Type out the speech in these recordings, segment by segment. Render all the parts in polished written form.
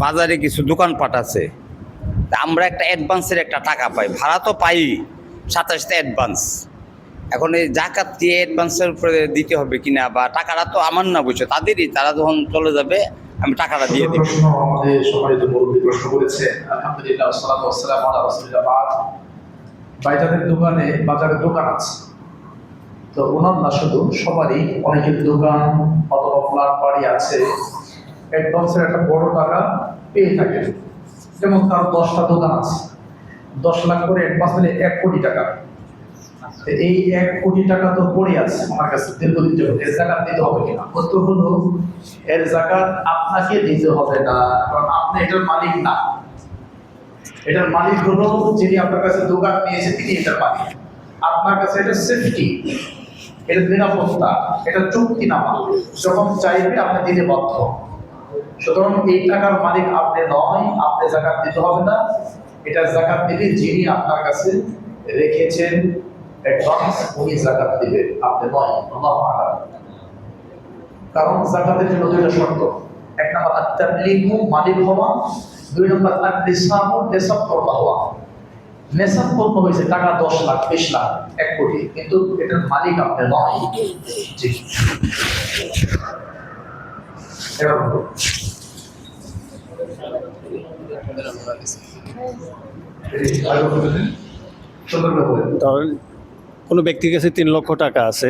বাজারে কিছু দোকানপাট আছে, তা আমরা একটা অ্যাডভান্সের একটা টাকা পাই, ভাড়া তো পাই 27টা অ্যাডভান্স। এখন এই জাকাত দিয়ে অ্যাডভান্সের উপরে দিতে হবে কিনা, বা টাকাটা তো আমার না, বুঝছো, তাদেরই, তারা যখন চলে যাবে আমি টাকাটা দিয়ে দিব। প্রশ্ন আমাদের সম্মানিত মুরব্বী প্রশ্ন করেছেন। আলহামদুলিল্লাহ, সালাতু ওয়াসসালামু আলা রাসূলিল্লাহ। বাইজানের দোকানে, বাজারে দোকান আছে, তো ওনার না শুধু, সবারই, অনেকের দোকান অথবা ফ্ল্যাট বাড়ি আছে, অ্যাডভান্সের একটা বড় টাকা পেয়ে থাকে। যেমন তার 10টা দোকান আছে, 10 লাখ করে অ্যাডভান্স দিলে 1 কোটি টাকা। এই 1 কোটি টাকা তো পড়ে আছে আমার কাছে দীর্ঘদিন যাবত, এর জাকাত দিতে হবে কিনা? উত্তর হলো, এর জাকাত আপনাকে দিতে হবে না, কারণ আপনি এটার মালিক না। এটার মালিক হলো যিনি আপনার কাছে দোকান নিয়েছে, তিনি এটার মালিক। আপনার কাছে এটা সেফটি, এটা নিরাপত্তা, এটা চুক্তিনামা, যখন চাইবে আপনি দিতে বাধ্য। সুতরাং এই টাকার মালিক আপনি নয়, আপনি জাকাত দিতে হবে না। এটা জাকাত দিবে যিনি আপনার কাছে রেখেছেন অ্যাডভান্স, উনি জাকাত দিবে, আপনি নয়। আল্লাহু আ'লাম। কারণ জাকাতের জন্য দুইটা শর্ত: 1 নম্বর আত-তাবলীগু, মালিক হওয়া; 2 নম্বর আত-নিসাবু, নিসাব পূর্ণ হওয়া। নিসাব পূর্ণ হয়েছে টাকা 10 লাখ, 20 লাখ, 1 কোটি, কিন্তু এটার মালিক আপনি নয়। জি, এবার বলুন। ধরেন কোনো ব্যক্তির কাছে 3 লক্ষ টাকা আছে,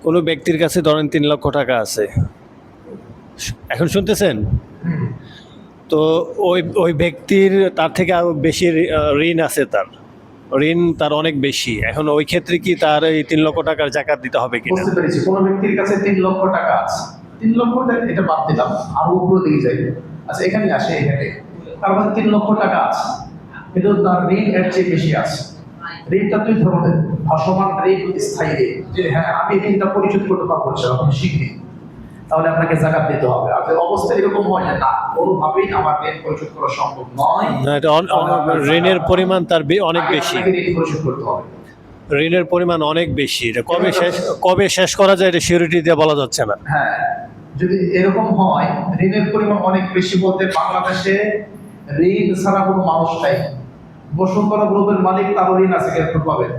কোনো ব্যক্তির কাছে ধরেন 3 লক্ষ টাকা আছে, এখন শুনতেছেন? তো ওই ওই ব্যক্তির তার থেকে আরো বেশি ঋণ আছে, ঋণ তার অনেক বেশি। এখন ওই ক্ষেত্রে কি তার এই 3 লক্ষ টাকার জাকাত দিতে হবে কিনা? বুঝতে পেরেছি। কোনো ব্যক্তির কাছে 3 লক্ষ টাকা আছে, 3 লক্ষ টাকা এটা বাদ দিলাম, আরো উপরে দিকে যাই। আচ্ছা, এখানে আসে, এখানে তার কাছে 3 লক্ষ টাকা আছে, কিন্তু তার ঋণ এর চেয়ে বেশি আছে। ঋণটা 2 ধরনের: ভাসমান ঋণ, স্থায়ী ঋণ। যে হ্যাঁ, আমি ঋণটা পরিশোধ করতে পারবো না, আপনি শিখবেন, তাহলে আপনাকে জাকাত দিতে হবে। আর অবস্থা এরকম হয় না, কোনোভাবেই আমার ঋণ পরিশোধ করা সম্ভব নয়, না, এটা ঋণের পরিমাণ তার অনেক বেশি, ঋণ পরিশোধ করতে হবে। ঋণের পরিমাণ অনেক বেশি। এটা কবে শেষ করা যায় এটা সিউরিটি দিয়ে বলা যাচ্ছে না। হ্যাঁ, যদি এরকম হয়, ঋণের পরিমাণ অনেক বেশি বলতে, বাংলাদেশে ঋণ ছাড়া কোনো মানুষ নাই। বসুন্ধরা গ্রুপের মালিক, তারও ঋণ আছে, কেন পাবেন?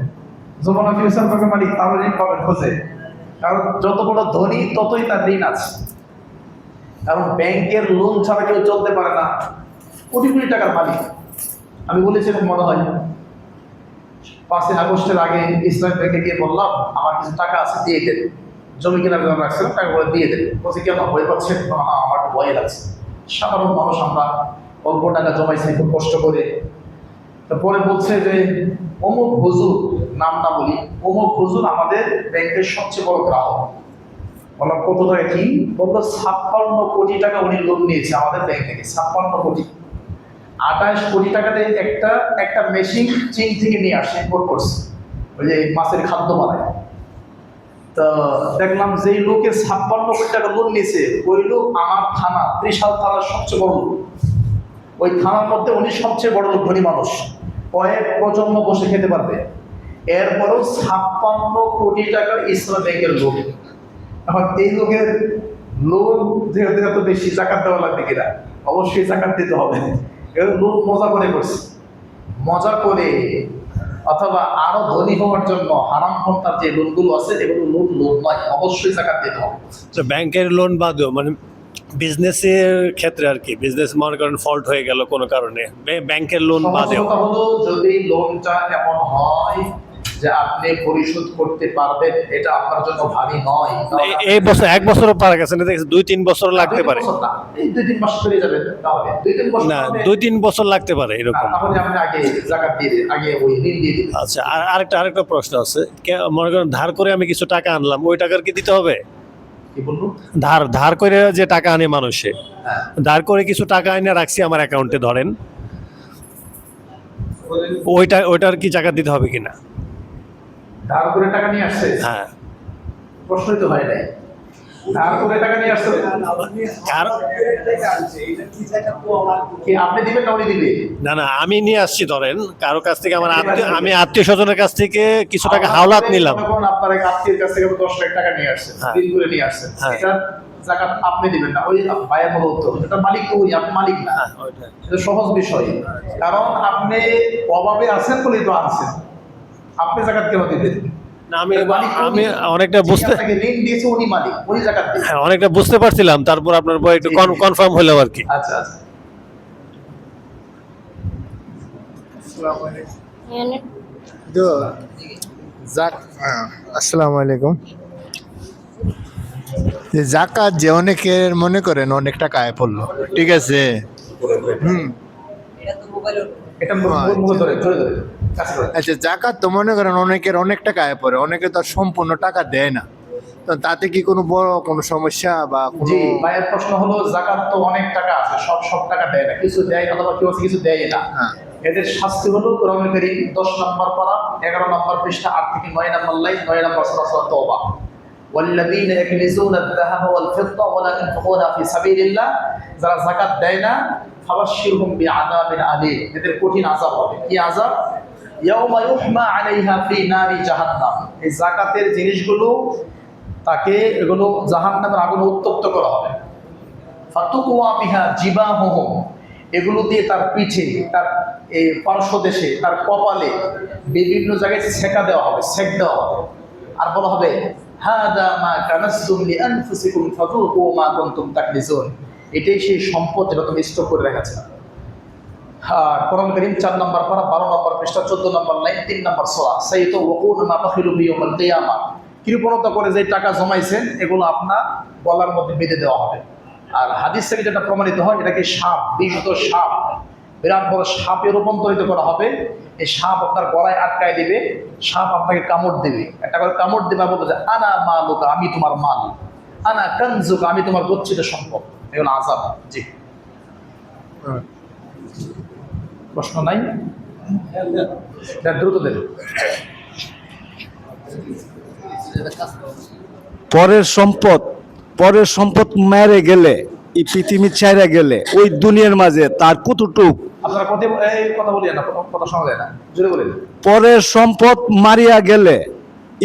যমুনা ফিউচার পার্কের মালিক, তারও ঋণ পাবেন খোঁজে। কারণ যত বড় ধনী ততই তার ঋণ আছে। কারণ ব্যাংকের লোন ছাড়া কেউ চলতে পারে না। কোটি কোটি টাকার মালিক। আমি বলেছিলাম মনে হয় 5ই আগস্টের আগে ইসলাম ব্যাংকে গিয়ে বললাম, আমার কিছু টাকা আছে, দিয়ে দেন। জমি কেনার জন্য রাখছিলাম, টাকা বলে দিয়ে দেন। বলছে, কেন, ভয় পাচ্ছেন? হ্যাঁ, আমার একটু ভয় লাগছে। সাধারণ মানুষ আমরা, অল্প টাকা জমাইছি খুব কষ্ট করে। তারপরে বলছে যে অমুক হুজুর, নাম না বলি, অমুক হুজুর আমাদের ব্যাংকের সবচেয়ে বড় গ্রাহক। বললাম, কত টাকা? কি বলতো? 56 কোটি টাকা উনি লোন নিয়েছে আমাদের ব্যাংক থেকে। 56 কোটি। 28 কোটি টাকাতে একটা মেশিন চীন থেকে নিয়ে আসে, ইম্পোর্ট করছে, ওই যে মাছের খাদ্য বানায়। তো দেখলাম যে লোকে 56 কোটি টাকা লোন নিয়েছে, ওই লোক আমার থানা, ত্রিশাল থানার সবচেয়ে বড় লোক। ওই থানার মধ্যে উনি সবচেয়ে বড় লোক, ধনী মানুষ, কয়েক প্রজন্ম বসে খেতে পারবে। এরপরও 56 কোটি টাকার ইসলাম ব্যাংকের লোন। এখন এই লোকের লোন যেহেতু এত বেশি, জাকাত দেওয়া লাগবে কিনা? অবশ্যই জাকাত দিতে হবে। লোন মজা করে করছে, মজা করে, অথবা আরো ধনী হওয়ার জন্য হারাম পন্থার যে লোনগুলো আছে, এগুলো লোন নয়, অবশ্যই জাকাত দিতে হবে। তো ব্যাংকের লোন বাদেও, মানে বিজনেসের ক্ষেত্রে আর কি, বিজনেস মনে করেন ফল্ট হয়ে গেল কোনো কারণে, ব্যাংকের লোন বাদেও। সমস্যা হলো, যদি লোনটা এমন হয় যে আপনি পরিশোধ করতে পারবেন, এটা আপনার জন্য ভারী নয়। এই বছর 1 বছরও পার গেছে না, 2-3 বছর লাগতে পারে। এই 2-3 মাস পেরে যাবেন, তাহলে 2-3 বছর না, 2-3 বছর লাগতে পারে এরকম। তাহলে আপনি আগে জাকাত দিয়ে দিন, আগে ওই ঋণ দিয়ে দিন। আচ্ছা, আর আরেকটা প্রশ্ন আছে, মনে করেন ধার করে আমি কিছু টাকা আনলাম, ওই টাকার কি দিতে হবে? কি বলবো? ধার করে যে টাকা আনে মানুষে, হ্যাঁ, ধার করে কিছু টাকা এনে রাখছি আমার অ্যাকাউন্টে, ধরেন, ওইটার কি জাকাত দিতে হবে কিনা? ধার করে টাকা নিয়ে আসছে? হ্যাঁ। প্রশ্নই তো হয় নাই। ধার করে টাকা নিয়ে আসছে, কি আপনি দিবেন না উনি দিবে? না, আমি নিয়ে আসছি, ধরেন কারো কাছ থেকে, আমি আত্মীয় স্বজনের কাছ থেকে কিছু টাকা হাওলাত নিলাম। আপনার এক আত্মীয়ের কাছ থেকে 10 লাখ টাকা নিয়ে আসছেন, ঋণ করে নিয়ে আসছেন, এটা জাকাত আপনি দিবেন না, ওই ভাইয়ের বড় উত্তর, এটা মালিক তো ওই, আপনি মালিক না। এটা সহজ বিষয়, কারণ আপনি অভাবে আছেন বলেই তো আছেন, আপনি জাকাত কেন দিবেন? না, আমি অনেকটা বুঝতে, আপনাকে ঋণ দিয়েছে উনি মালিক, উনি জাকাত দিবেন। হ্যাঁ অনেকটা বুঝতে পারছিলাম, তারপর আপনার বই একটু কনফার্ম হলো আর কি। আচ্ছা আচ্ছা। আসসালামু আলাইকুম। যে জাকাত যে অনেকের মনে করেন অনেক টাকা আয় পড়লো, ঠিক আছে, এটা মুখে ধরে ধরে ধরে কাছে ধরে। আচ্ছা জাকাত তো মনে করেন অনেকের অনেক টাকা আয় পড়ে, অনেকে তো আর সম্পূর্ণ টাকা দেয় না, তো তাতে কি কোনো বড় কোনো সমস্যা বা কোনো? জি, ভাইয়ের প্রশ্ন হলো জাকাত তো অনেক টাকা আছে, সব টাকা দেয় না, কিছু দেয় অথবা কেউ কিছু দেয় না। হ্যাঁ। এদের শাস্তি হলো কোরআন কারীম 10 নম্বর পারা 11 নম্বর পৃষ্ঠা 8 থেকে 9 নম্বর লাইন, 9 নম্বর সূরা তাওবা, ওয়াল্লাযীনা ইয়াকনিজুনা আয-যাহাবা ওয়াল ফিদ্দা ওয়া লা ইনফিকুনা ফি সাবিলিল্লাহ, যারা যাকাত দেয় না ফাবাশশিরহুম বিআযাবিন আলীম, এদের কঠিন আযাব হবে। কি আযাব? ইয়াওমা ইউহমা আলাইহা ফি নারি জাহান্নাম, এই যাকাতের জিনিসগুলো তাকে এগুলো জাহান্নামের আগুনে উত্তপ্ত করা হবে। ফাতুকুয়া বিহা জিবাহুহুম, এগুলো দিয়ে তার পিঠে, তার এই পার্শ্বদেশে, তার কপালে বিভিন্ন জায়গায় ছেঁকা দেওয়া হবে, সেক দেওয়া হবে, আর বলা হবে হাদা মা কানাসতুম লিআনফুসিকুম ফাযুকু মা কুনতুম তাকনিজুন, এটাই সেই সম্পদ যেটা তুমি স্টক করে রেখেছো। আর কোরআন কারীম 4 নম্বর পারা 12 নম্বর পৃষ্ঠা 14 নম্বর লাইন, 3 নম্বর সূরা, সাইয়্যিতু ওয়াকুনা মা বাখিলু বিয়াউমিল কিয়ামাহ, কৃপণতা করে যে টাকা জমাইছেন এগুলো আপনার গলার মধ্যে বেঁধে দেওয়া হবে। আর হাদিস থেকে যেটা প্রমাণিত হয়, এটাকে সাপ, বিশুদ্ধ সাপ, বিরাট বড় সাপে রূপান্তরিত করা হবে। এই সাপ আপনার গলায় আটকায় দিবে, সাপ আপনাকে কামড় দেবে, একটা করে কামড় দেবে, বলবে যে আনা মালুকা, আমি তোমার মাল, আনা কানজুকা, আমি তোমার গচ্ছিত সম্পদ। এগুলো আযাব। জি, প্রশ্ন নাই? দ্রুত দেন। পরের সম্পদ মেরে গেলে, এই পৃথিবী ছাইরা গেলে, ওই দুনিয়ার মাঝে তার কতটুক, আপনারা এই কথা বলি না, কথা শোনা যায় না, জোরে বলেন। পরের সম্পদ মারিয়া গেলে,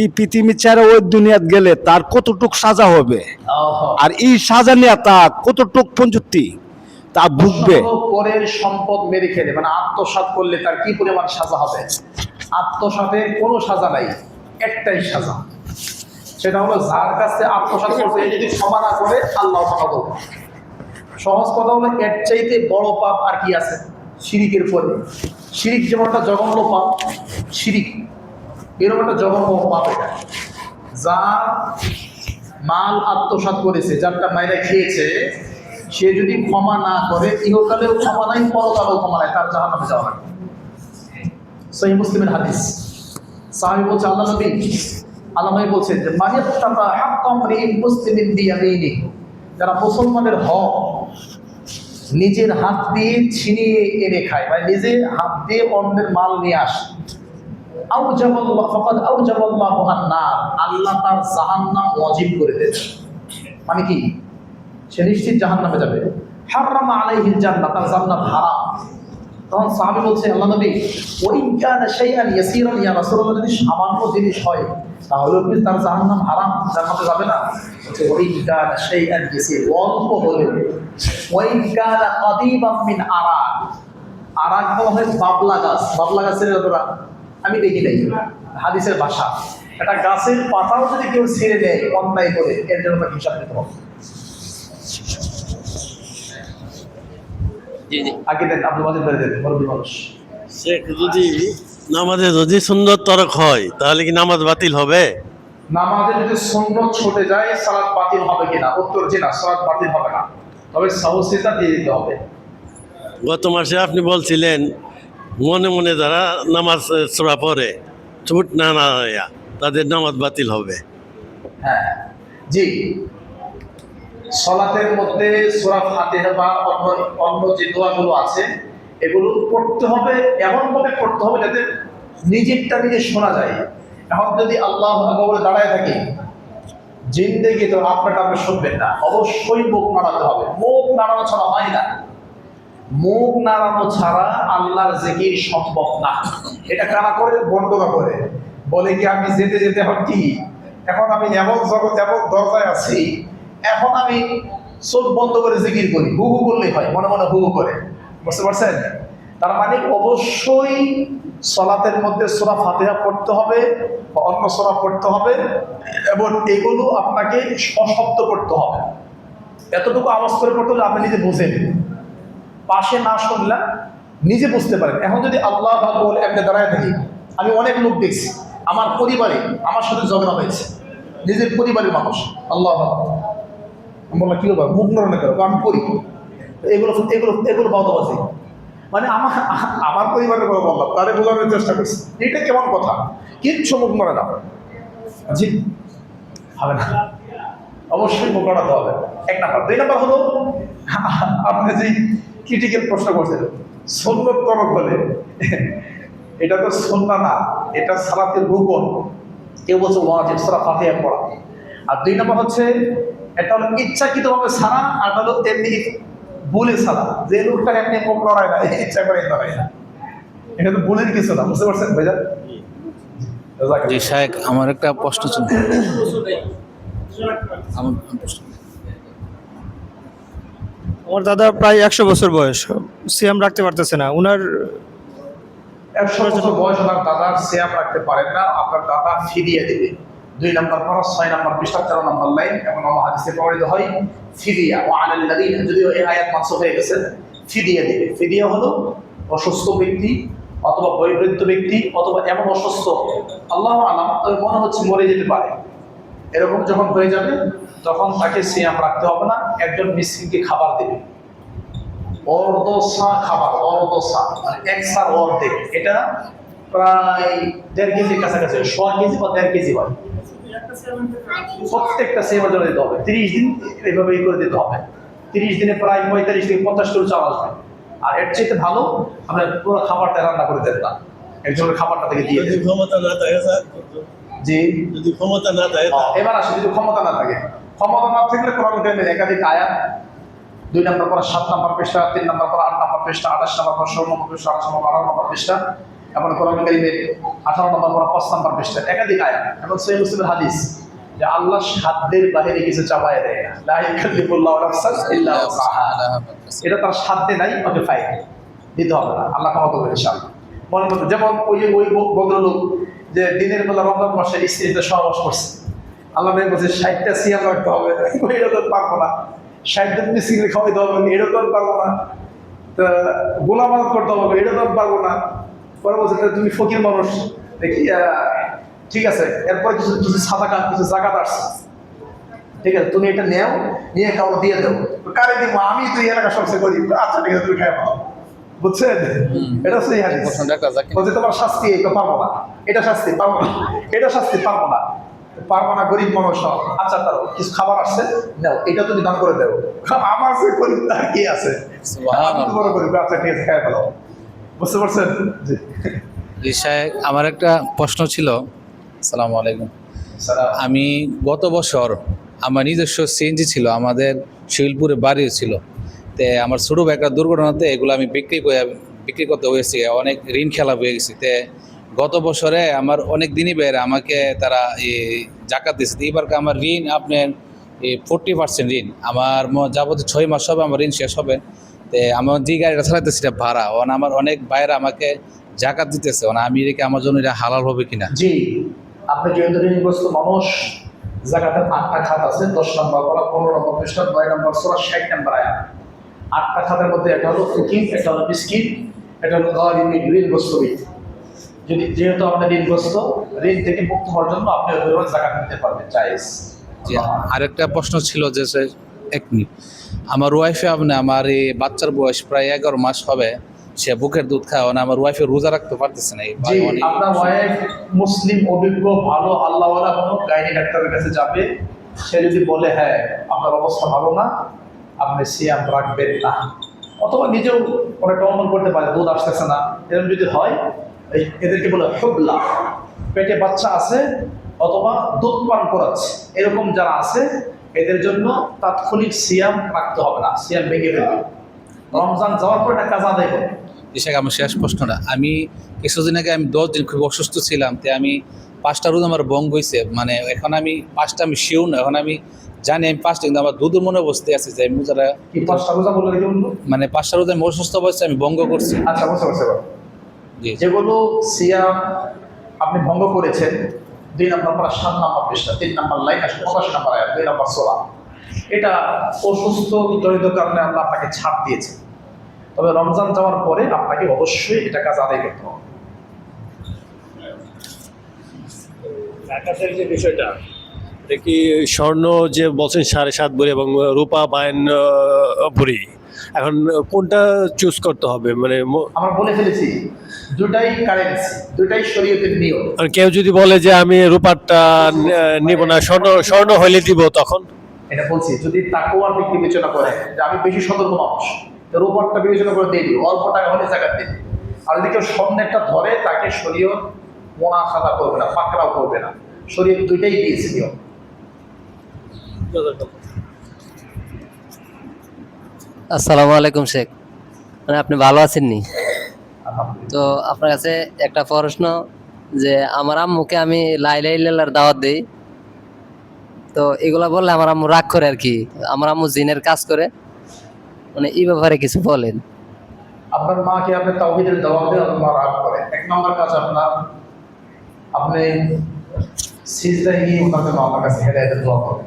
এই পৃথিবী ছাইরা ওই দুনিয়াত গেলে তার কতটুক সাজা হবে, আর এই সাজা নিয়ে তা কতটুক পঞ্চুক্তি তা ভুগবে। পরের সম্পদ মেরে খেলে মানে আত্মসাৎ করলে তার কি পরিমাণ সাজা হবে? আত্মসাতের কোনো সাজা নাই, একটাই সাজা, সেটা হলো যার কাছে আত্মসাৎ করছে এই যদি ক্ষমা না করে আল্লাহ ক্ষমা করবে। সহজ কথা হলো এর চাইতে বড় পাপ আর কি আছে শিরিকের পরে? শিরিক যেমন একটা জঘন্য পাপ, শিরিক এরকম একটা জঘন্য পাপ। এটা যার মাল আত্মসাৎ করেছে, যারটা মায়েরা খেয়েছে, সে যদি ক্ষমা না করে ইহকালেও ক্ষমা নাই, পরকালেও ক্ষমা নাই, তার জাহান্নামে যাওয়া লাগবে। সহিহ মুসলিমের হাদিস, সাহাবী বলছে আল্লাহ নবী, আল্লাহ নবী বলছেন যে মানিয়াত্তাকা হাক্কাম রিন মুসলিমিন বিয়ামিনি, যারা মুসলমানের হক নিজের হাত দিয়ে ছিনিয়ে এনে খায়, মানে নিজের হাত দিয়ে অন্যের মাল নিয়ে আসে, আউজাবাল্লাহ ফাকাদ আউজাবাল্লাহু আন-নার, আল্লাহ তার জাহান্নাম ওয়াজিব করে দেন। মানে কি? সে নিশ্চিত জাহান্নামে যাবে। হারামা আলাইহিল জান্নাহ, তার জান্নাত হারাম। তখন সাহাবী বলছে আল্লাহ নবী, ওয়া ইন কানা শাইআন ইয়াসীরান ইয়া রাসূলুল্লাহ, যদি সামান্য জিনিস হয় তাহলে কি তার জাহান্নাম হারাম, জান্নাতে যাবে না? বলছে ওয়া ইন কানা শাইআন ইয়াসীর, অল্প হলে, ওয়া ইন কানা কাদিবাম মিন আরাক, আরাক হয় বাবলা গাছ, বাবলা গাছের ব্যাপারে আমি দেখি নাই, হাদিসের ভাষা, একটা গাছের পাতাও যদি কেউ ছিঁড়ে দেয় অন্যায় করে, এর জন্য তাকে হিসাব দিতে হবে। আগে দেন, আব্দুল ওয়াজিদ ধরে দেন, মুরব্বী মানুষ। শেখ, যদি নামাজে যদি সুন্দর তরক হয় তাহলে কি নামাজ বাতিল হবে? নামাজে যদি সুন্নত ছুটে যায় সালাত বাতিল হবে কিনা? উত্তর জি না, সালাত বাতিল হবে না, তবে সাহসিতা দিয়ে দিতে হবে। গত মাসে আপনি বলছিলেন মনে মনে যারা নামাজ সূরা পড়ে ছুট না না হইয়া তাদের নামাজ বাতিল হবে। হ্যাঁ জি, সালাতের মধ্যে সূরা ফাতিহা বা অন্য যে দোয়াগুলো আছে এগুলো পড়তে হবে, এমন ভাবে পড়তে হবে যাতে নিজেরটা নিজে শোনা যায়। এখন যদি আল্লাহু আকবার বলে দাঁড়ায় থাকি, জিন্দেগি তো আপনারটা আপনি শুনবেন না, অবশ্যই মুখ নাড়াতে হবে। মুখ নাড়ানো ছাড়া হয় না, মুখ নাড়ানো ছাড়া আল্লাহর জিকির সম্ভব না। এটা কারা করে? বন্ধরা করে, বলে কি আমি যেতে যেতে এখন কি, এখন আমি এমন জগৎ এমন দরজায় আছি, এখন আমি চোখ বন্ধ করে জিকির করি, হু হু করলেই হয়, মনে মনে হু হু করে, বুঝতে পারছেন? তার মানে অবশ্যই সলাতের মধ্যে সূরা ফাতিহা পড়তে হবে বা অন্য সূরা পড়তে হবে, এবং এগুলো আপনাকে সশব্দ পড়তে হবে। এতটুকু আওয়াজ করে পড়তে হলে আপনি নিজে বুঝে নিন, পাশে না শুনলে নিজে বুঝতে পারেন। এখন যদি আল্লাহ বলে এমনি দাঁড়ায় থাকি, আমি অনেক লোক দেখছি আমার পরিবারে আমার সাথে ঝগড়া হয়েছে, নিজের পরিবারের মানুষ, আল্লাহ আমি বললাম কি ব্যাপার, মুখ নড়ে কেন, আমি করি এগুলো এগুলো এগুলো বাউতাবাজি। মানে আমার পরিবারের কথা বললাম, তারে বোঝানোর চেষ্টা করছি, এটা কেমন কথা, কিচ্ছু মুখ নড়ে না, জি হবে না, অবশ্যই মুখ নড়াতে হবে, 1 নাম্বার। 2 নাম্বার হলো আপনি যে ক্রিটিক্যাল প্রশ্ন করছেন, সুন্নত তরক হলে এটা তো সুন্নাহ না, এটা সালাতের রুকন, কেউ বলছে ওয়াজিব সূরা ফাতিহা পড়া। আর 2 নম্বর হচ্ছে এটা হলো ইচ্ছাকৃতভাবে সারা, আর হলো এমনি ভুলে সারা, যে লোকটা এমনি মুখ লড়ায় না, ইচ্ছা করে লড়ায় না, এটা তো ভুলের কিছু না, বুঝতে পারছেন ভাইজান? জি শায়েখ, আমার একটা প্রশ্ন ছিল। আমার দাদা প্রায় 100 বছর বয়স, সিয়াম রাখতে পারতেছে না। উনার 100 বছর বয়স ওনার দাদার সিয়াম রাখতে পারেন না, আপনার দাদা ফিদিয়া দেবে। 2 নম্বর পড়া, 6 নম্বর পৃষ্ঠা, 13 নম্বর লাইন, এবং আমার হাদিসে প্রমাণিত হয় ফিদিয়া ওয়া আলাল লাযিনা, যদিও এই আয়াত মানসুখ হয়ে গেছে, ফিদিয়া দেবে। ফিদিয়া হলো অসুস্থ ব্যক্তি অথবা বয়োবৃদ্ধ ব্যক্তি অথবা এমন অসুস্থ, আল্লাহু আলাম, তবে মনে হচ্ছে মরে যেতে পারে, এরকম যখন হয়ে যাবে তখন তাকে সিয়াম রাখতে হবে না, একজন মিসকিনকে খাবার দেবে, অর্ধসা খাবার, অর্ধসা মানে 1 সার অর্ধেক, এটা প্রায় 1.5 কেজির কাছাকাছি, 100 কেজি বা 1.5 কেজি হয়। প্রত্যেকটা সেবার জন্য দিতে হবে, 30 দিন এইভাবেই করে দিতে হবে। 30 দিনে প্রায় 45 থেকে 50 কিলো চাল আসবে। আর এর চাইতে ভালো আমরা পুরো খাবারটা রান্না করে দেন না, একজনের খাবারটা থেকে দিয়ে দেন। ক্ষমতা না থাকে স্যার, জি, যদি ক্ষমতা না থাকে এবার আসে, যদি ক্ষমতা না থাকে, ক্ষমতা না থাকলে কোরআন কারিমের একাধিক আয়াত, 2 নম্বর পড়া 7 নম্বর পৃষ্ঠা, 3 নম্বর পড়া 8 নম্বর পৃষ্ঠা, 28 নম্বর পড়া 16 নম্বর পৃষ্ঠা, 28 নম্বর 18 নম্বর পৃষ্ঠা, এবং কোরআন কারিমের 18 নম্বর পড়া 5 নম্বর পৃষ্ঠা, একাধিক আয়াত, এবং সহিহ মুসলিমের হাদিস যে আল্লাহ সাধ্যের বাইরে কিছু চাপায় দেয় না, লা ইয়াকাল্লিফুল্লাহু নাফসান ইল্লা উসআহা, এটা তার সাধ্যে নাই, ওকে ফাইন দিতে হবে না, আল্লাহ ক্ষমা করবে ইনশাআল্লাহ। মনে মতো যেমন ওই ভদ্রলোক যে দিনের বেলা রমজান মাসে স্ত্রীতে সহবাস করছে, আল্লাহ নবী বলছে 60টা সিয়াম রাখতে হবে, এটা তো পারবো না, 60 জন মিসকিনকে খাওয়াইতে হবে, এটা তো পারবো না, তা গোলাম আদত করতে হবে, এটা তো পারবো না। পরে বলছে তুমি ফকির মানুষ দেখি, ঠিক আছে, এরপরে কিছু কিছু সাদাকা, কিছু জাকাত আসছে, ঠিক আছে, তুমি এটা নেও, নিয়ে কাউকে দিয়ে দেবো, কারে দিব, আমি তুই এলাকা সবচেয়ে করি, আচ্ছা ঠিক আছে তুমি খাই পাও, বুঝছেন? এটা সেই হাদিস বলছে তোমার শাস্তি, এটা পারবো না, এটা শাস্তি পারবো না, এটা শাস্তি পারবো না, পারবো না, গরিব মানুষ, আচ্ছা তার কিছু খাবার আসছে, নাও, এটা তুমি দান করে দেবো, আমার যে গরিব তার কি আছে, বড় গরিব, আচ্ছা ঠিক আছে খাই ফেলো, বুঝতে পারছেন? জি জি শায়েখ, আমার একটা প্রশ্ন ছিল। আসসালামু আলাইকুম। আমি গত বছর আমার নিজস্ব সিএনজি ছিল, আমাদের শিলপুরে বাড়িও ছিল, তে আমার ছোটো ভাই একটা দুর্ঘটনাতে এগুলো আমি বিক্রি করতে হয়েছি, অনেক ঋণ খেলা হয়ে গেছি। তে গত বছরে আমার অনেক দিনই বের আমাকে তারা এই জাকাত দিচ্ছে, এবার আমার ঋণ আপনার 40% ঋণ, আমার যাবতীয় 6 মাস হবে আমার ঋণ শেষ হবে। তে আমার যে গাড়িটা চালাইতেছি এটা ভাড়া, আমার অনেক ভাইরা আমাকে জাকাত দিতেছে, আমি রেখে আমার জন্য এটা হালাল হবে কিনা? জি, আপনি যেহেতু ঋণগ্রস্ত মানুষ, জাকাতের 8টা খাত আছে, 10 নম্বর পড়া, 15 নম্বর পৃষ্ঠা, 9 নম্বর সূরা, 60 নম্বর আয়াত। 8টা খাতের মধ্যে একটা হলো ফকির, একটা হলো মিসকিন, এটা হলো ঋণগ্রস্ত ব্যক্তি। যেহেতু আপনি ঋণগ্রস্ত, ঋণ থেকে মুক্ত হওয়ার জন্য আপনি ওইভাবে জাকাত দিতে পারবেন, জায়েজ। জি, আরেকটা প্রশ্ন ছিল যে 1 মিনিট, আমার ওয়াইফে আমার এই বাচ্চার বয়স প্রায় 11 মাস হবে, সে বুকের দুধ খায়, আমার ওয়াইফে রোজা রাখতে পারতেছে না। জি, আপনার ওয়াইফ মুসলিম, অভিজ্ঞ, ভালো আল্লাহওয়ালা কোনো গাইনি ডাক্তারের কাছে যাবে, সে যদি বলে হ্যাঁ আপনার অবস্থা ভালো না, আপনি সিয়াম রাখবেন না, অথবা নিজেও অনেকটা অনুমান করতে পারে দুধ আসতেছে না, এরকম যদি হয়, এদেরকে বলে হুবলা, পেটে বাচ্চা আছে অথবা দুধ পান করাচ্ছে, এরকম যারা আছে এদের জন্য তাৎক্ষণিক সিয়াম রাখতে হবে না, সিয়াম ভেঙে ফেলবে, রমজান যাওয়ার পর একটা কাজা আদায় করবে। আমার শেষ প্রশ্নটা, আমি কিছুদিন আগে 10 দিন খুব অসুস্থ ছিলাম, তে আমি 5টা রোজা আমার ভঙ্গ হয়েছে, মানে এখন আমি 5টা আমি শিওর না, এখন আমি জানি আমি 5টা, কিন্তু আমার দুধের মনে বসতে আছে যে আমি রোজাটা কি 5টা রোজা বললে কি বলবো? মানে 5টা রোজা আমি অসুস্থ অবস্থায় আমি ভঙ্গ করছি। আচ্ছা বুঝতে পারছি এবার। জি যেগুলো সিয়াম আপনি ভঙ্গ করেছেন, 2 নম্বর পারা 7 নম্বর পৃষ্ঠা, 3 নম্বর লাইন 85 নম্বর আয়াত, 2 নম্বর সূরা। এটা অসুস্থ জনিত কারণে আল্লাহ আপনাকে ছাড় দিয়েছে, তবে রমজান যাওয়ার পরে আপনাকে অবশ্যই এটা কাজ আদায় করতে হবে। জাকাতের যে বিষয়টা, এটা কি স্বর্ণ যে বলছেন 7.5 ভরি এবং রূপা 52 ভরি, এখন কোনটা চুজ করতে হবে? মানে আমরা বলে ফেলেছি দুটাই কারেন্সি, দুটাই শরীয়তের নিয়ম। আর কেউ যদি বলে যে আমি রূপারটা নিব না, স্বর্ণ হইলে দিব, তখন? এটা বলছি যদি তাকওয়ার দিক বিবেচনা করে যে আমি বেশি সতর্ক মানুষ, তো রূপারটা বিবেচনা করে দিয়ে দিই, অল্প টাকা হলে জাকাত দিই। আর যদি কেউ স্বর্ণেরটা ধরে, তাকে শরীয়ত মোনাফাকা করবে না, পাকড়াও করবে না, শরীয়ত দুইটাই দিয়েছে নিয়ম। আসসালামু আলাইকুম শেখ, মানে আপনি ভালো আছেন নি? তো আপনার কাছে একটা প্রশ্ন, যে আমার আম্মুকে আমি লা ইলাহা ইল্লাল্লাহর দাওয়াত দেই, তো এগুলা বললে আমার আম্মু রাগ করে আর কি, আমার আম্মু জিনের কাজ করে, মানে এই ব্যাপারে কিছু বলেন। আপনার মাকে আপনি তাওহীদের দাওয়াত দেন, আপনার মা রাগ করে। 1 নম্বর কাজ আপনার, আপনি সিজদায় গিয়ে ওনার জন্য আল্লাহর কাছে হেদায়েতের দোয়া করেন।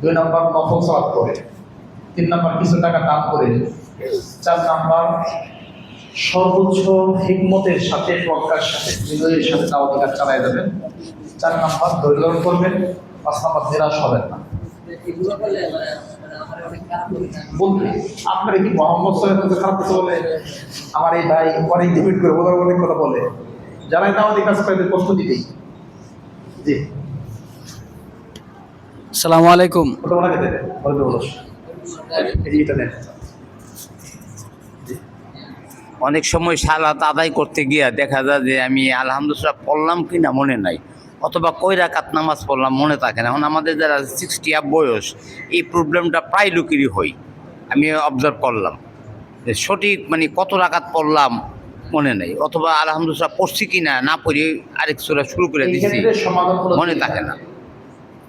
2 নম্বর নফল সালাত করে। 3 নম্বর কিছু টাকা দান করে। 4 নম্বর সর্বোচ্চ হিকমতের সাথে, প্রজ্ঞার সাথে, বিনয়ের সাথে দাওয়াতি কাজ চালায় যাবেন। 4 নম্বর ধৈর্য ধারণ করবেন। 5 নম্বর নিরাশ হবেন না। বলতে আপনারা কি মোহাম্মদ সাল্লাল্লাহু খারাপ কিছু বলে? আমার এই ভাই অনেক ডিবেট করে বলার অনেক কথা বলে, যারা দাওয়াতি কাজ করে প্রশ্ন দিতেই। জি আসসালামু আলাইকুম। ওটা ওনাকে দেবে, বলবে বলো এটা নেন। অনেক সময় সালাত আদায় করতে গিয়া দেখা যায় যে আমি আলহামদুলিল্লাহ পড়লাম কিনা মনে নাই, অথবা কই রাকাত নামাজ পড়লাম মনে থাকে না। এখন আমাদের যারা 60 আপ বয়স, এই প্রবলেমটা প্রায় লোকেরই হয়। আমি অবজার্ভ করলাম যে সঠিক মানে কত রাকাত পড়লাম মনে নেই, অথবা আলহামদুলিল্লাহ পড়ছি কিনা না পড়ে আরেক সূরা শুরু করে এই দিচ্ছি, ক্ষেত্রে সমাধান হলো মনে দুইটা। থাকে না।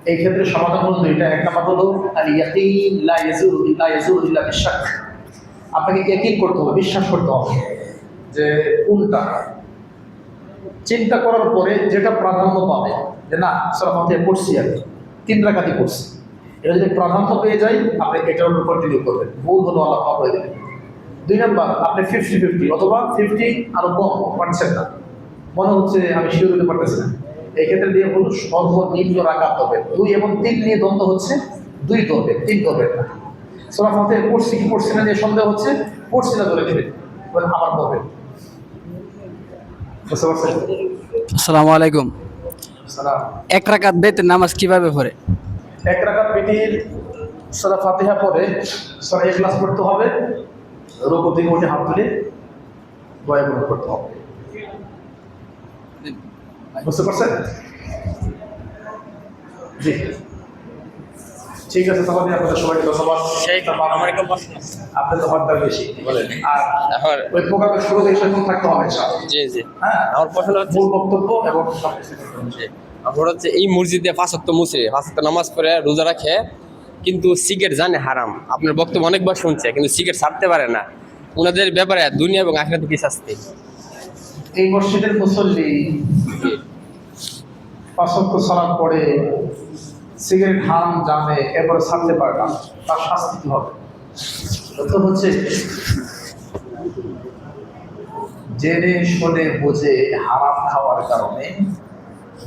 এই ক্ষেত্রে সমাধান হলো দুইটা। এক নম্বর হলো আল ইয়াকিন লা ইয়াজুরু ইল্লা বিশাক। আপনাকে ইয়াকিন করতে হবে, বিশ্বাস করতে হবে যে কোনটা, চিন্তা করার পরে যেটা প্রাধান্য পাবে, যে না সূরা ফাতিহা পড়ছি আমি 3 রাকাতই পড়ছি, এটা যদি প্রাধান্য পেয়ে যায় আপনি এটার উপর কন্টিনিউ করবেন, ভুল হলো আল্লাহ মাফ করে দেবেন। 2 নম্বর আপনি 50-50 অথবা 50 আরো কম পারছেন না, মনে হচ্ছে আমি শিওর হতে পারতেছি না, এই ক্ষেত্রে দিয়ে বলুন সর্বনিম্ন রাকাত হবে 2 এবং 3 নিয়ে দ্বন্দ্ব হচ্ছে, 2 ধরবে, 3 ধরবে না। সূরা ফাতিহা পড়ছি কি পড়ছি না নিয়ে সন্দেহ হচ্ছে, পড়ছি না ধরে নেবেন, বলে আবার পড়বেন। বুঝতে পারছেন? আসসালামু আলাইকুম। সালাম। 1 রাকাত বেতের নামাজ কিভাবে পড়ে? 1 রাকাত বেটির সূরা ফাতিহা পড়ে সূরা ইখলাস পড়তে হবে, রুকু থেকে উঠে হাত তুলে দোয়া করতে হবে। বুঝতে পারছেন? জি ঠিক আছে, তাহলে আপনাদের সবাইকে ধন্যবাদ। আপনি তো হরদার বেশি বলেন, আর ওই প্রোগ্রামের শুরুতে সেরকম থাকতে হবে ইনশাআল্লাহ। জি জি, হ্যাঁ, আমার প্রশ্ন হচ্ছে, মূল বক্তব্য এবং আমার হচ্ছে এই মসজিদে 5 ওয়াক্ত মুসরি 5 ওয়াক্ত নামাজ পড়ে রোজা রাখে, কিন্তু সিগারেট জানে হারাম। আপনার বক্তব্য অনেকবার শুনছে, কিন্তু সিগারেট ছাড়তে পারে না। ওনাদের ব্যাপারে দুনিয়া এবং আখিরাতে কি শাস্তি? এই মসজিদের মুসল্লি 5 ওয়াক্ত সালাত পড়ে সিগারেট হারাম জানে, এরপরে ছাড়তে পারে না, তার শাস্তি কি হবে? তো হচ্ছে জেনে শুনে বুঝে হারাম খাওয়ার কারণে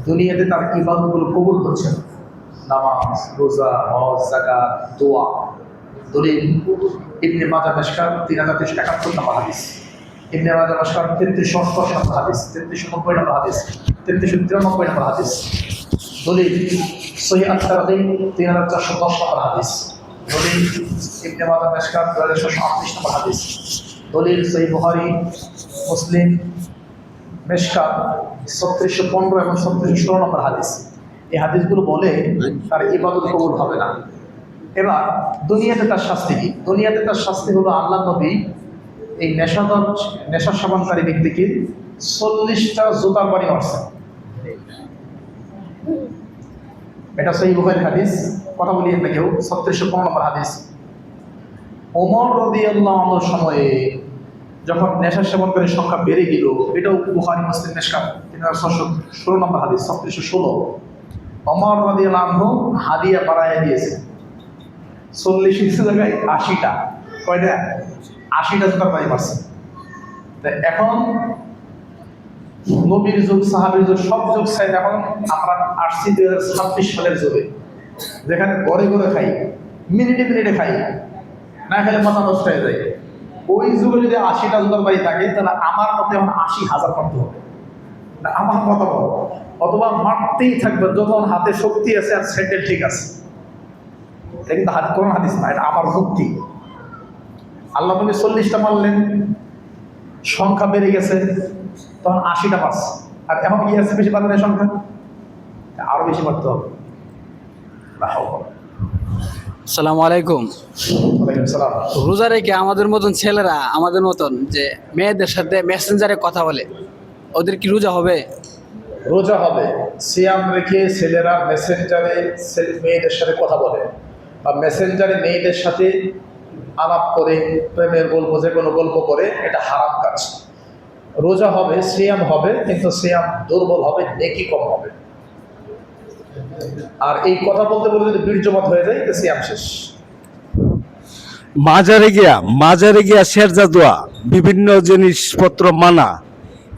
দুনিয়াতে তার ইবাদতগুলো কবুল হচ্ছে না, নামাজ, রোজা, হজ, যাকাত, দোয়া। দলিল ইবনে মাজাহ মিশকাত 3371 নম্বর হাদিস, ইবনে মাজাহ মিশকাত 3388 নম্বর হাদিস, 3390 নম্বর হাদিস, 3393 নম্বর হাদিস। দলিল সহিহ আত-তারগীব 3410 নম্বর হাদিস। দলিল ইবনে মাজাহ মিশকাত 2638 নম্বর হাদিস। দলিল সহিহ বুখারী, মুসলিম, মিশকাত 3615 এবং 3616 নম্বর হাদিস। এই হাদিসগুলো বলে তার ইবাদত কবুল হবে না। এবার দুনিয়াতে তার শাস্তি কি? দুনিয়াতে তার শাস্তি হলো আল্লাহ নবী এই নেশা সেবনকারী ব্যক্তিকে 40টা জুতার বাড়ি মারছেন। এটা সহিহ বুখারীর হাদিস। কথা বলি না কেউ, 3615 নম্বর হাদিস। ওমর রাদিয়াল্লাহু আনহুর সময়ে যখন নেশা সেবনকারীর সংখ্যা বেড়ে গেল, এটাও বুখারী মুসলিম মেশকাত 3616 নম্বর হাদিস, 3616। ওমর রাদিয়াল্লাহু আনহু হাদিয়া বাড়ায় দিয়েছে 40 জায়গায় 80টা। কয়টা? 80টা জুতার বাড়ি মারছে। এখন নবীর যুগ, সাহাবীর যুগ, সব যুগ চাই। এখন আমরা আসছি 2026 সালের যুগে, যেখানে ঘরে ঘরে খাই, মিনিটে মিনিটে খাই, না খেলে মাথা নষ্ট হয়ে যায়। ওই যুগে যদি 80টা জুতার বাড়ি থাকে, তাহলে আমার মতে এখন 80,000 মারতে হবে, না আমার মতামত। অথবা মারতেই থাকবে যখন হাতে শক্তি আছে আর স্যান্ডেল ঠিক আছে। এটা কিন্তু কোন হাদিস না, এটা আমার যুক্তি। আল্লাহ নবী 40টা মারলেন, সংখ্যা বেড়ে গেছে, তখন 80টা মারছে। আর এখন কি আছে, বেশি বাড়বে না সংখ্যা, আরো বেশি মারতে হবে। আসসালামু আলাইকুম। ওয়ালাইকুম সালাম। রোজা রেখে আমাদের মতন ছেলেরা, আমাদের মতন যে মেয়েদের সাথে মেসেঞ্জারে কথা বলে, ওদের কি রোজা হবে? রোজা হবে। সিয়াম রেখে ছেলেরা মেসেঞ্জারে মেয়েদের সাথে কথা বলে, বা মেসেঞ্জারে মেয়েদের সাথে আলাপ করে, প্রেমের গল্প, যে কোনো গল্প করে, এটা হারাম কাজ। রোজা হবে, সিয়াম হবে, কিন্তু সিয়াম দুর্বল হবে, নেকি কম হবে। আর এই কথা বলতে বলতে যদি বীর্যপাত হয়ে যায়, তো সিয়াম শেষ। মাজারে গিয়া শেরজা দোয়া, বিভিন্ন জিনিসপত্র মানা,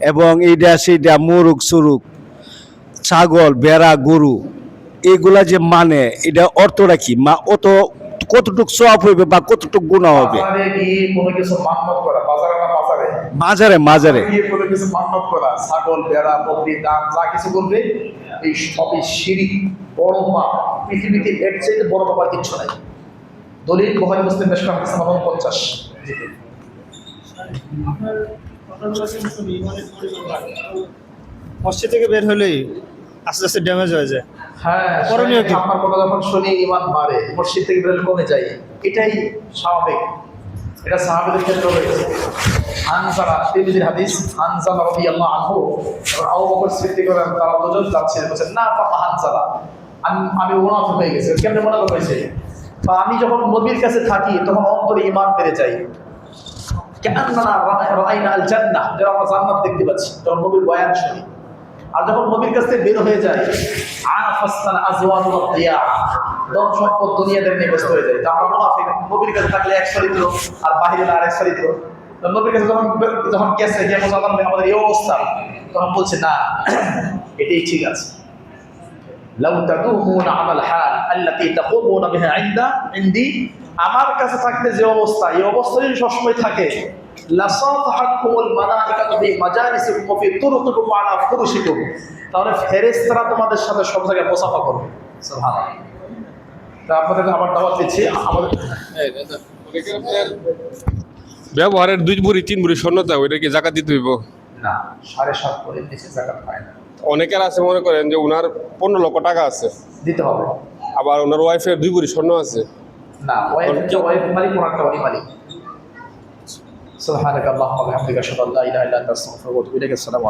এবং এইটা সেইটা মুরুগ সুরুগ, ছাগল, বেড়া, গরু, এগুলা যে মানে, এটা অর্থটা কি? অত কতটুক সওয়াব হইবে বা কতটুক গুনাহ হবে? বাজারে গিয়ে কোনো কিছু মান্নত করা, বাজারে না মাজারে গিয়ে কোনো কিছু মান্নত করা, ছাগল, বেড়া, বকরি, দাম যা কিছু করবে, এই সবই শিরিক, বড় পাপ। পৃথিবীতে এর চাইতে বড় পাপ আর কিচ্ছু নাই। দলিল বুখারী মুসলিম মেশকাত 50। মসজিদ থেকে বের হলেই আস্তে আস্তে ড্যামেজ হয়ে যায়। হ্যাঁ, করণীয় কি? আপনার কথা যখন শুনি ঈমান বাড়ে, মসজিদ থেকে বেরোলে কমে যায়, এটাই স্বাভাবিক। এটা সাহাবীদের ক্ষেত্রে হয়েছে। হানজালা, তিরমিজির হাদিস, হানজালা রাদিয়াল্লাহু আনহু এবং আবু বকর সিদ্দিক রাদিয়াল্লাহু তারা দুজন যাচ্ছিলেন, বলেছেন না হানজালা, আমি মুনাফিক হয়ে গেছি। কেমনে মুনাফিক হয়েছে? বা আমি যখন নবীর কাছে থাকি, তখন অন্তরে ঈমান বেড়ে যায়। কান্নানা রাআইনা আল জান্নাহ, যেন আমরা জান্নাত দেখতে পাচ্ছি যখন নবীর বয়ান শুনি। আর যখন নবীর কাছ থেকে বের হয়ে যায়, আফাসতান আজওয়াজু ওয়াদিয়া, ধন সম্পদ দুনিয়াদের নিয়ে ব্যস্ত হয়ে যায়। তো আমরা মুনাফিক, নবীর কাছে থাকলে এক চরিত্র আর বাহিরে আর এক চরিত্র। তো নবীর কাছে যখন গেছে যে আমাদের এই অবস্থা, তখন বলছে না, এটাই ঠিক আছে। লাউ তাদুমুনা আলাল হাল আল্লাতী তাকুমুনা বিহা ইনদি, আমার কাছে থাকলে যে অবস্থা, এই অবস্থা যদি সবসময় থাকে, লাসাফাহাকুমুল মালাইকাতু ফি মাজালিসিকুম ওয়া ফি তুরুকিকুম ওয়া আলা ফুরুশিকুম, তাহলে ফেরেশতারা তোমাদের সাথে সব জায়গায় মুসাফা করবে। সুবহানাল্লাহ। তা আপনাদের আবার দাওয়াত দিচ্ছি। আমাদের ব্যবহারের 2 বুড়ি 3 বুড়ি স্বর্ণতা, ওইটা কি যাকাত দিতে হইব? না, 7.5 করে নিচে যাকাত পায় না, অনেকের আছে মনে করেন যে উনার 15 লক্ষ টাকা আছে, দিতে হবে। আবার ওনার ওয়াইফের 2 বুড়ি স্বর্ণ আছে। না, ওয়াইফ মালিক, ওনারটা উনি মালিক। সুবহানাকাল্লাহুম্মা ওয়া বিহামদিকা আশহাদু আল্লা ইলাহা ইল্লা আনতা আস্তাগফিরুকা ওয়া আতুবু ইলাইক। আসসালামু